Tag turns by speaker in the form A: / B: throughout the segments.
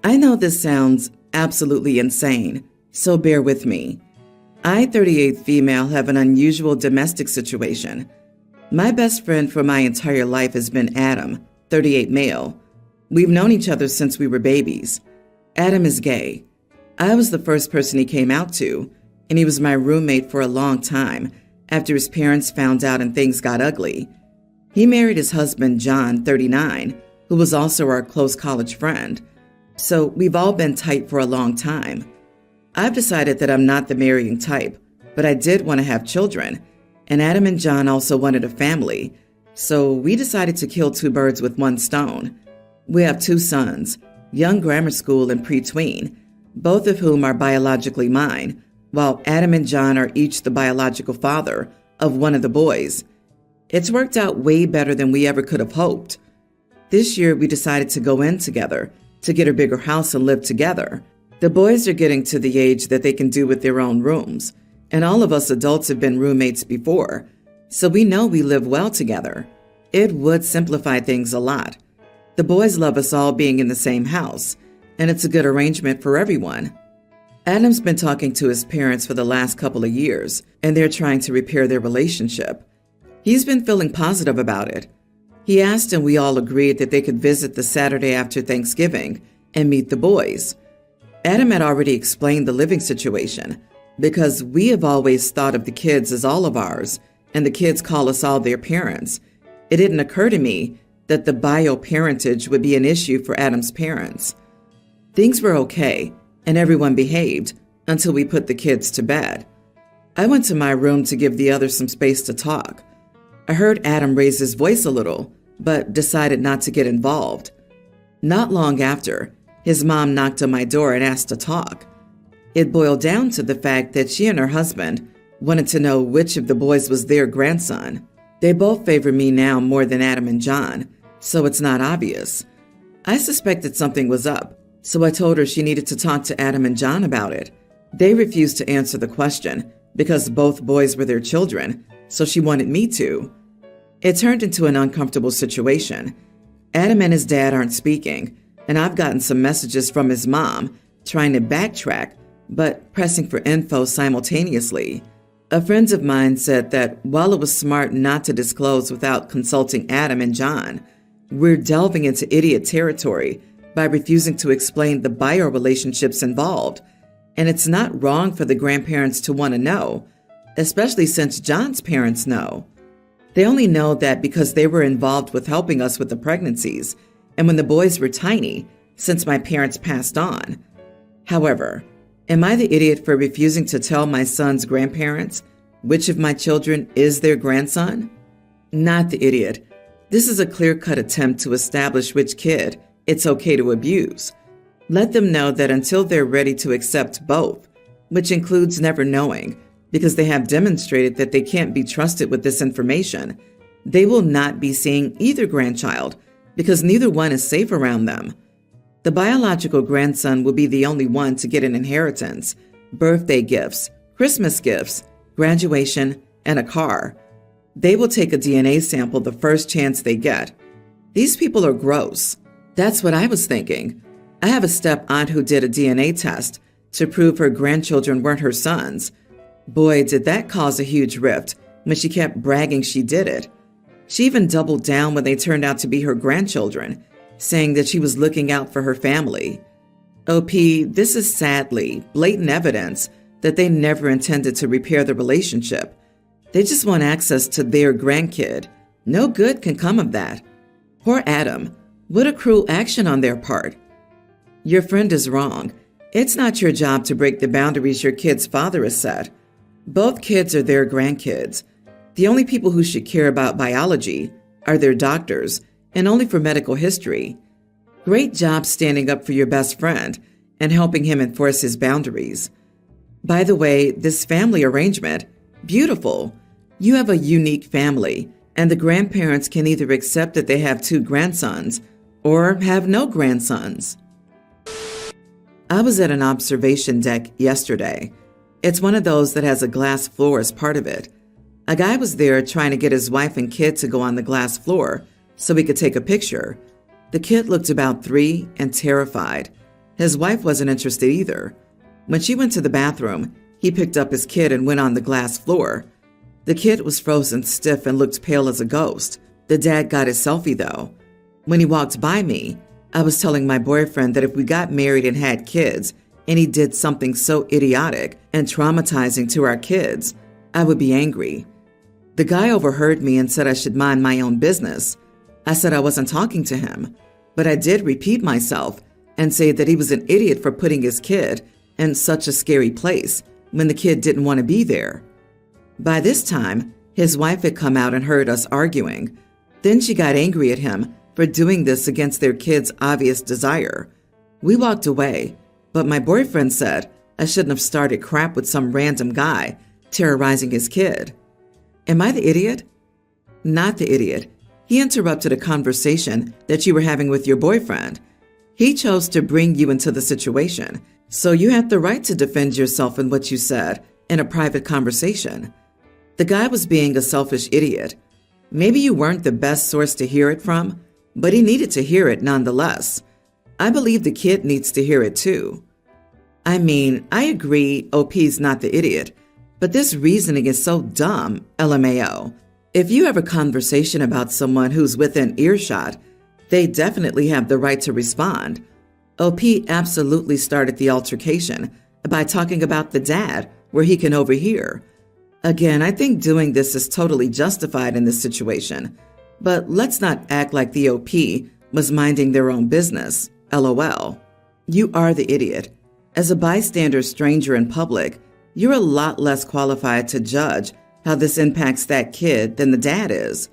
A: I know this sounds absolutely insane, so bear with me. I, 38 female, have an unusual domestic situation. My best friend for my entire life has been Adam, 38 male. We've known each other since we were babies. Adam is gay. I was the first person he came out to, and he was my roommate for a long time after his parents found out and things got ugly. He married his husband, John, 39, who was also our close college friend. So we've all been tight for a long time. I've decided that I'm not the marrying type, but I did want to have children, and Adam and John also wanted a family, so we decided to kill two birds with one stone. We have two sons, young grammar school and pre-tween, both of whom are biologically mine, while Adam and John are each the biological father of one of the boys. It's worked out way better than we ever could have hoped. This year we decided to go in together to get a bigger house and live together. The boys are getting to the age that they can do with their own rooms, and all of us adults have been roommates before, so we know we live well together. It would simplify things a lot. The boys love us all being in the same house, and it's a good arrangement for everyone. Adam's been talking to his parents for the last couple of years, and they're trying to repair their relationship. He's been feeling positive about it. He asked and we all agreed that they could visit the Saturday after Thanksgiving and meet the boys. Adam had already explained the living situation because we have always thought of the kids as all of ours, and the kids call us all their parents. It didn't occur to me that the bio-parentage would be an issue for Adam's parents. Things were okay, and everyone behaved until we put the kids to bed. I went to my room to give the others some space to talk. I heard Adam raise his voice a little, but decided not to get involved. Not long after, his mom knocked on my door and asked to talk. It boiled down to the fact that she and her husband wanted to know which of the boys was their grandson. They both favor me now more than Adam and John, so it's not obvious. I suspected something was up, so I told her she needed to talk to Adam and John about it. They refused to answer the question because both boys were their children, so she wanted me to. It turned into an uncomfortable situation. Adam and his dad aren't speaking, and I've gotten some messages from his mom trying to backtrack, but pressing for info simultaneously. A friend of mine said that while it was smart not to disclose without consulting Adam and John, we're delving into idiot territory by refusing to explain the bio relationships involved. And it's not wrong for the grandparents to want to know, especially since John's parents know. They only know that because they were involved with helping us with the pregnancies and when the boys were tiny, since my parents passed on. However, am I the idiot for refusing to tell my son's grandparents which of my children is their grandson? Not the idiot. This is a clear-cut attempt to establish which kid it's okay to abuse. Let them know that until they're ready to accept both, which includes never knowing, because they have demonstrated that they can't be trusted with this information, they will not be seeing either grandchild because neither one is safe around them. The biological grandson will be the only one to get an inheritance, birthday gifts, Christmas gifts, graduation, and a car. They will take a DNA sample the first chance they get. These people are gross. That's what I was thinking. I have a step-aunt who did a DNA test to prove her grandchildren weren't her sons. Boy, did that cause a huge rift when she kept bragging she did it. She even doubled down when they turned out to be her grandchildren, saying that she was looking out for her family. OP, this is sadly blatant evidence that they never intended to repair the relationship. They just want access to their grandkid. No good can come of that. Poor Adam. What a cruel action on their part. Your friend is wrong. It's not your job to break the boundaries your kid's father has set. Both kids are their grandkids. The only people who should care about biology are their doctors, and only for medical history. Great job standing up for your best friend and helping him enforce his boundaries. By the way, this family arrangement, beautiful. You have a unique family, and the grandparents can either accept that they have two grandsons or have no grandsons. I was at an observation deck yesterday. It's one of those that has a glass floor as part of it. A guy was there trying to get his wife and kid to go on the glass floor so he could take a picture. The kid looked about 3 and terrified. His wife wasn't interested either. When she went to the bathroom, he picked up his kid and went on the glass floor. The kid was frozen stiff and looked pale as a ghost. The dad got his selfie though. When he walked by me, I was telling my boyfriend that if we got married and had kids, and he did something so idiotic and traumatizing to our kids, I would be angry. The guy overheard me and said I should mind my own business. I said I wasn't talking to him, but I did repeat myself and say that he was an idiot for putting his kid in such a scary place when the kid didn't want to be there. By this time, his wife had come out and heard us arguing. Then she got angry at him for doing this against their kid's obvious desire. We walked away, but my boyfriend said I shouldn't have started crap with some random guy terrorizing his kid. Am I the idiot? Not the idiot. He interrupted a conversation that you were having with your boyfriend. He chose to bring you into the situation, so you have the right to defend yourself in what you said in a private conversation. The guy was being a selfish idiot. Maybe you weren't the best source to hear it from, but he needed to hear it nonetheless. I believe the kid needs to hear it too. I mean, I agree OP's not the idiot, but this reasoning is so dumb, LMAO. If you have a conversation about someone who's within earshot, they definitely have the right to respond. OP absolutely started the altercation by talking about the dad where he can overhear. Again, I think doing this is totally justified in this situation, but let's not act like the OP was minding their own business, LOL. You are the idiot. As a bystander stranger in public, you're a lot less qualified to judge how this impacts that kid than the dad is.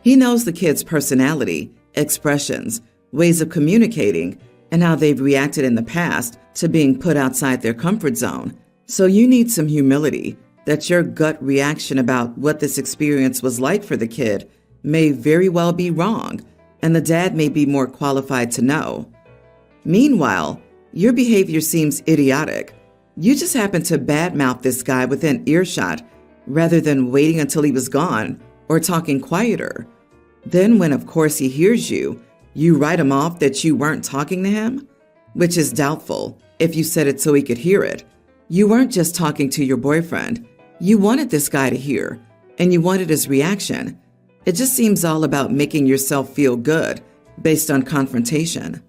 A: He knows the kid's personality, expressions, ways of communicating, and how they've reacted in the past to being put outside their comfort zone. So you need some humility that your gut reaction about what this experience was like for the kid may very well be wrong, and the dad may be more qualified to know. Meanwhile, your behavior seems idiotic. You just happened to badmouth this guy within earshot rather than waiting until he was gone or talking quieter. Then when, of course, he hears you, you write him off that you weren't talking to him, which is doubtful if you said it so he could hear it. You weren't just talking to your boyfriend. You wanted this guy to hear, and you wanted his reaction. It just seems all about making yourself feel good based on confrontation.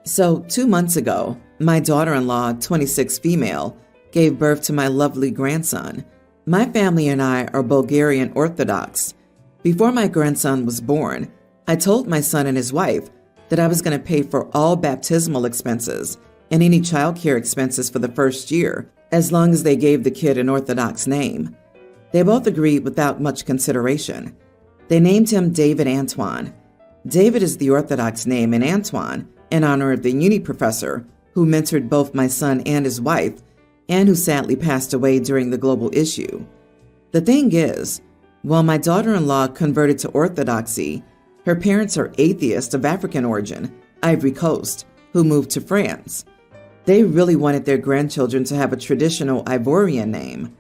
A: So 2 months ago, my daughter-in-law, 26 female, gave birth to my lovely grandson. My family and I are Bulgarian Orthodox. Before my grandson was born, I told my son and his wife that I was going to pay for all baptismal expenses and any childcare expenses for the first year, as long as they gave the kid an Orthodox name. They both agreed without much consideration. They named him David Antoine. David is the Orthodox name, and Antoine in honor of the uni professor who mentored both my son and his wife, and who sadly passed away during the global issue. The thing is, while my daughter-in-law converted to Orthodoxy, her parents are atheists of African origin, Ivory Coast, who moved to France. They really wanted their grandchildren to have a traditional Ivorian name.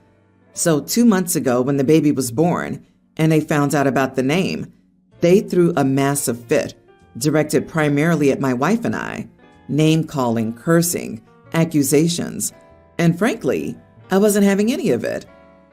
A: So 2 months ago, when the baby was born and they found out about the name, they threw a massive fit, directed primarily at my wife and I, name-calling, cursing, accusations, and frankly, I wasn't having any of it.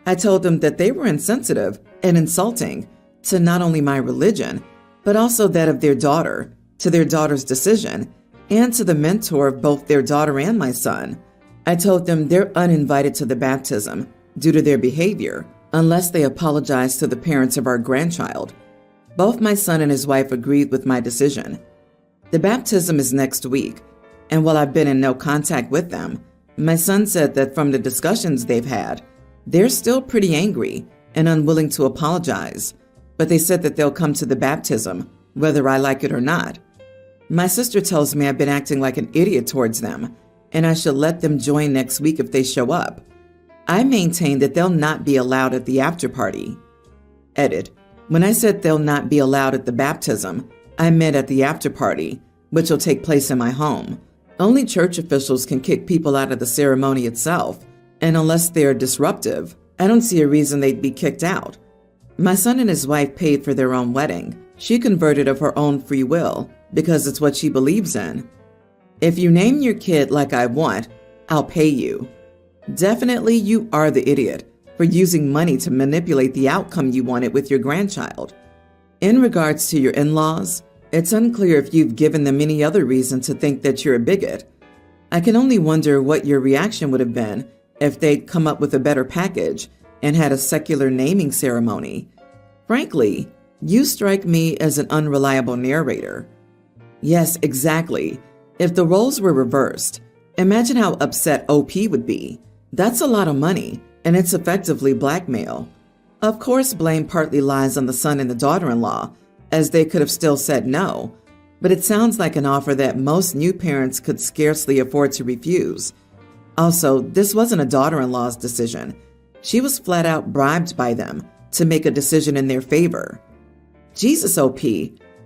A: I told them that they were insensitive and insulting to not only my religion, but also that of their daughter, to their daughter's decision, and to the mentor of both their daughter and my son. I told them they're uninvited to the baptism due to their behavior, unless they apologize to the parents of our grandchild. Both my son and his wife agreed with my decision. The baptism is next week, and while I've been in no contact with them, my son said that from the discussions they've had, they're still pretty angry and unwilling to apologize, but they said that they'll come to the baptism, whether I like it or not. My sister tells me I've been acting like an idiot towards them, and I should let them join next week if they show up. I maintain that they'll not be allowed at the after party. Edit. When I said they'll not be allowed at the baptism, I meant at the after party, which will take place in my home. Only church officials can kick people out of the ceremony itself, and unless they're disruptive, I don't see a reason they'd be kicked out. My son and his wife paid for their own wedding. She converted of her own free will because it's what she believes in. If you name your kid like I want, I'll pay you. Definitely you are the idiot for using money to manipulate the outcome you wanted with your grandchild. In regards to your in-laws, it's unclear if you've given them any other reason to think that you're a bigot. I can only wonder what your reaction would have been if they'd come up with a better package and had a secular naming ceremony. Frankly, you strike me as an unreliable narrator. Yes, exactly. If the roles were reversed, imagine how upset OP would be. That's a lot of money, and it's effectively blackmail. Of course, blame partly lies on the son and the daughter-in-law, as they could have still said no, but it sounds like an offer that most new parents could scarcely afford to refuse. Also, this wasn't a daughter-in-law's decision. She was flat out bribed by them to make a decision in their favor. Jesus, OP,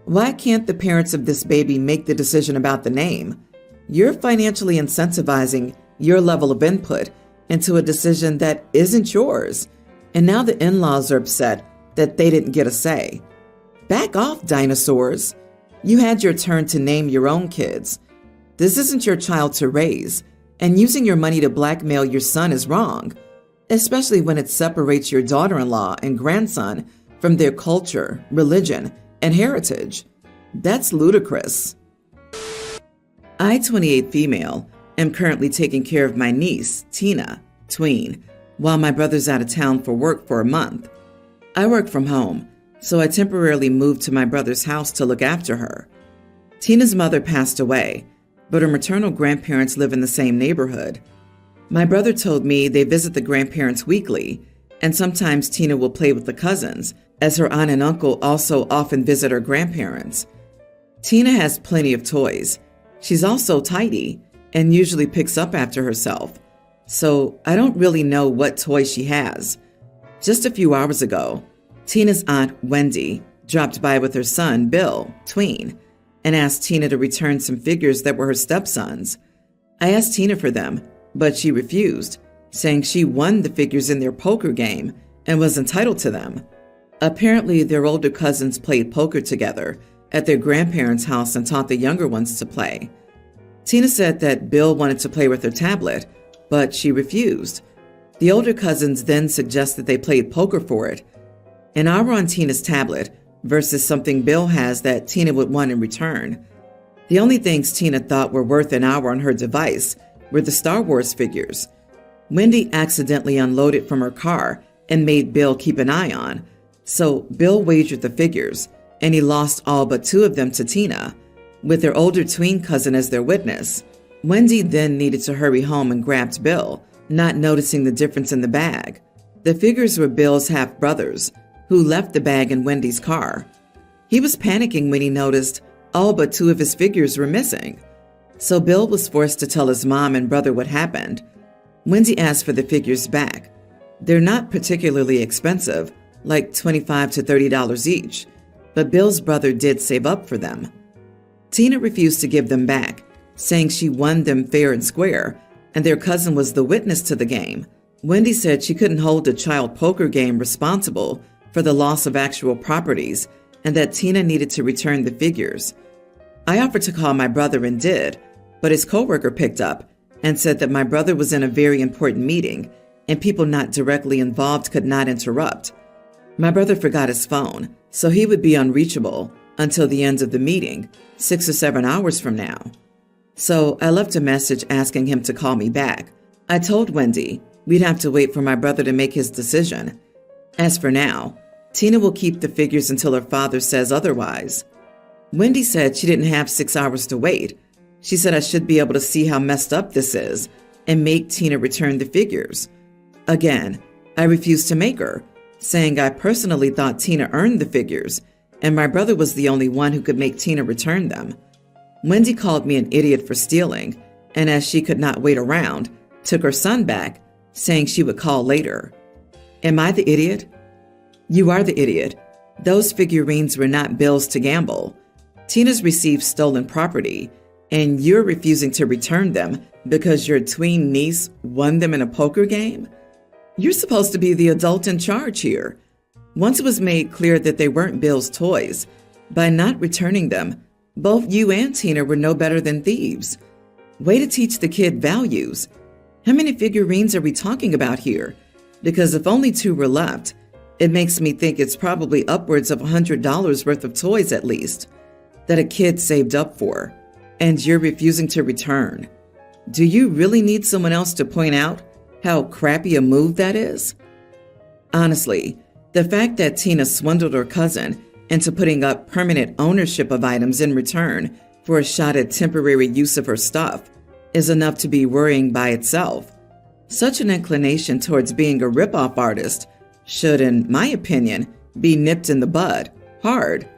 A: why can't the parents of this baby make the decision about the name? You're financially incentivizing your level of input into a decision that isn't yours, and now the in-laws are upset that they didn't get a say. Back off, dinosaurs. You had your turn to name your own kids. This isn't your child to raise, and using your money to blackmail your son is wrong, especially when it separates your daughter-in-law and grandson from their culture, religion, and heritage. That's ludicrous. I, 28 female, am currently taking care of my niece, Tina, tween, while my brother's out of town for work for a month. I work from home, so I temporarily moved to my brother's house to look after her. Tina's mother passed away, but her maternal grandparents live in the same neighborhood. My brother told me they visit the grandparents weekly, and sometimes Tina will play with the cousins, as her aunt and uncle also often visit her grandparents. Tina has plenty of toys. She's also tidy and usually picks up after herself, so I don't really know what toys she has. Just a few hours ago, Tina's aunt, Wendy, dropped by with her son, Bill, tween, and asked Tina to return some figures that were her stepson's. I asked Tina for them, but she refused, saying she won the figures in their poker game and was entitled to them. Apparently, their older cousins played poker together at their grandparents' house and taught the younger ones to play. Tina said that Bill wanted to play with her tablet, but she refused. The older cousins then suggested they played poker for it. An hour on Tina's tablet versus something Bill has that Tina would want in return. The only things Tina thought were worth an hour on her device were the Star Wars figures. Wendy accidentally unloaded from her car and made Bill keep an eye on, so Bill wagered the figures, and he lost all but 2 of them to Tina, with their older tween cousin as their witness. Wendy then needed to hurry home and grabbed Bill, not noticing the difference in the bag. The figures were Bill's half-brothers, who left the bag in Wendy's car. He was panicking when he noticed all but 2 of his figures were missing. So Bill was forced to tell his mom and brother what happened. Wendy asked for the figures back. They're not particularly expensive, like $25 to $30 each, but Bill's brother did save up for them. Tina refused to give them back, saying she won them fair and square, and their cousin was the witness to the game. Wendy said she couldn't hold a child poker game responsible for the loss of actual properties, and that Tina needed to return the figures. I offered to call my brother and did, but his coworker picked up and said that my brother was in a very important meeting and people not directly involved could not interrupt. My brother forgot his phone, so he would be unreachable until the end of the meeting, 6 or 7 hours from now. So I left a message asking him to call me back. I told Wendy we'd have to wait for my brother to make his decision. As for now, Tina will keep the figures until her father says otherwise. Wendy said she didn't have 6 hours to wait. She said I should be able to see how messed up this is and make Tina return the figures. Again, I refused to make her, saying I personally thought Tina earned the figures and my brother was the only one who could make Tina return them. Wendy called me an idiot for stealing, and as she could not wait around, took her son back, saying she would call later. Am I the idiot? You are the idiot. Those figurines were not Bill's to gamble. Tina's received stolen property, and you're refusing to return them because your tween niece won them in a poker game? You're supposed to be the adult in charge here. Once it was made clear that they weren't Bill's toys, by not returning them, both you and Tina were no better than thieves. Way to teach the kid values. How many figurines are we talking about here? Because if only 2 were left, it makes me think it's probably upwards of $100 worth of toys at least that a kid saved up for, and you're refusing to return. Do you really need someone else to point out how crappy a move that is? Honestly, the fact that Tina swindled her cousin into putting up permanent ownership of items in return for a shot at temporary use of her stuff is enough to be worrying by itself. Such an inclination towards being a rip-off artist should, in my opinion, be nipped in the bud, hard.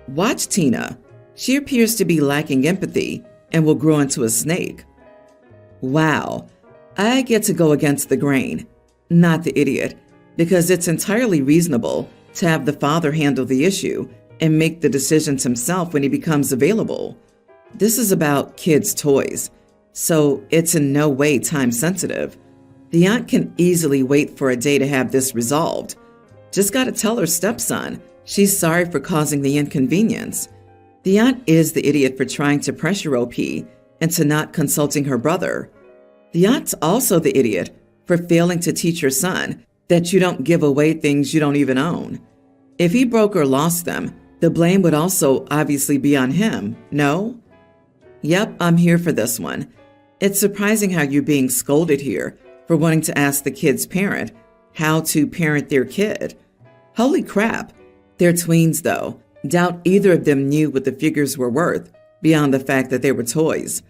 A: Watch Tina. She appears to be lacking empathy and will grow into a snake. Wow, I get to go against the grain, not the idiot, because it's entirely reasonable to have the father handle the issue and make the decisions himself when he becomes available. This is about kids' toys, so it's in no way time sensitive. The aunt can easily wait for a day to have this resolved. Just gotta tell her stepson she's sorry for causing the inconvenience. The aunt is the idiot for trying to pressure OP into not consulting her brother. The aunt's also the idiot for failing to teach her son that you don't give away things you don't even own. If he broke or lost them, the blame would also obviously be on him, no? Yep, I'm here for this one. It's surprising how you're being scolded here for wanting to ask the kid's parent how to parent their kid. Holy crap. They're tweens, though. Doubt either of them knew what the figures were worth beyond the fact that they were toys.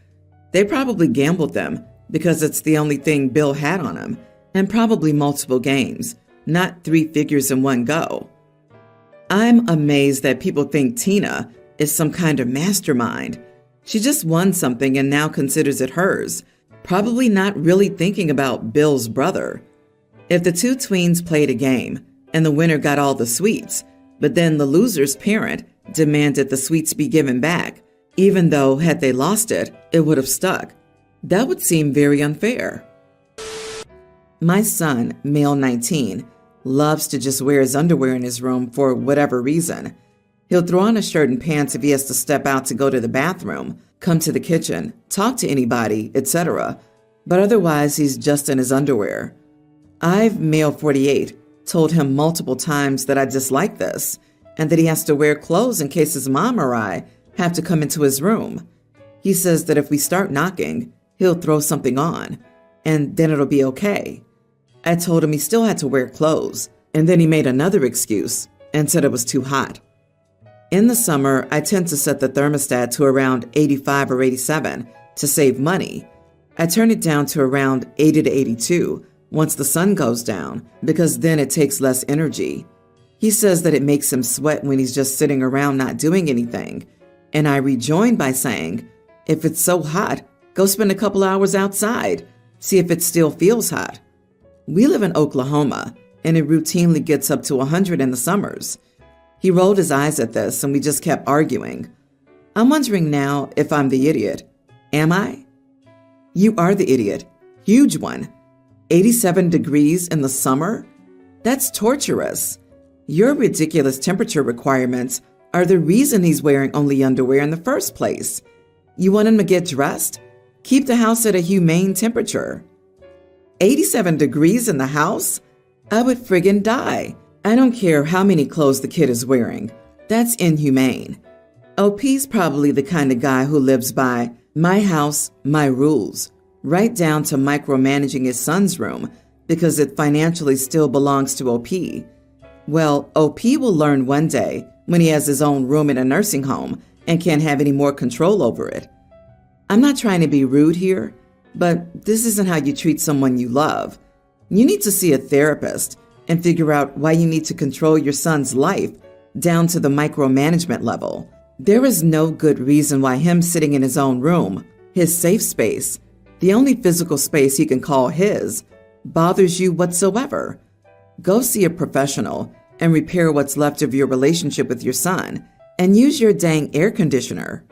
A: They probably gambled them because it's the only thing Bill had on him, and probably multiple games, not 3 figures in one go. I'm amazed that people think Tina is some kind of mastermind. She just won something and now considers it hers, probably not really thinking about Bill's brother. If the 2 tweens played a game and the winner got all the sweets, but then the loser's parent demanded the sweets be given back, even though had they lost it, it would have stuck, that would seem very unfair. My son, male 19, loves to just wear his underwear in his room for whatever reason. He'll throw on a shirt and pants if he has to step out to go to the bathroom, come to the kitchen, talk to anybody, etc. But otherwise, he's just in his underwear. I've, male 48, told him multiple times that I dislike this and that he has to wear clothes in case his mom or I have to come into his room. He says that if we start knocking, he'll throw something on, and then it'll be okay. I told him he still had to wear clothes, and then he made another excuse and said it was too hot. In the summer, I tend to set the thermostat to around 85 or 87 to save money. I turn it down to around 80 to 82 once the sun goes down, because then it takes less energy. He says that it makes him sweat when he's just sitting around not doing anything, and I rejoin by saying, if it's so hot, go spend a couple hours outside, see if it still feels hot. We live in Oklahoma, and it routinely gets up to 100 in the summers. He rolled his eyes at this, and we just kept arguing. I'm wondering now if I'm the idiot. Am I? You are the idiot. Huge one. 87 degrees in the summer? That's torturous. Your ridiculous temperature requirements are the reason he's wearing only underwear in the first place. You want him to get dressed? Keep the house at a humane temperature. 87 degrees in the house? I would friggin' die. I don't care how many clothes the kid is wearing. That's inhumane. OP's probably the kind of guy who lives by my house, my rules, right down to micromanaging his son's room because it financially still belongs to OP. Well, OP will learn one day when he has his own room in a nursing home and can't have any more control over it. I'm not trying to be rude here, but this isn't how you treat someone you love. You need to see a therapist and figure out why you need to control your son's life down to the micromanagement level. There is no good reason why him sitting in his own room, his safe space, the only physical space he can call his, bothers you whatsoever. Go see a professional and repair what's left of your relationship with your son and use your dang air conditioner.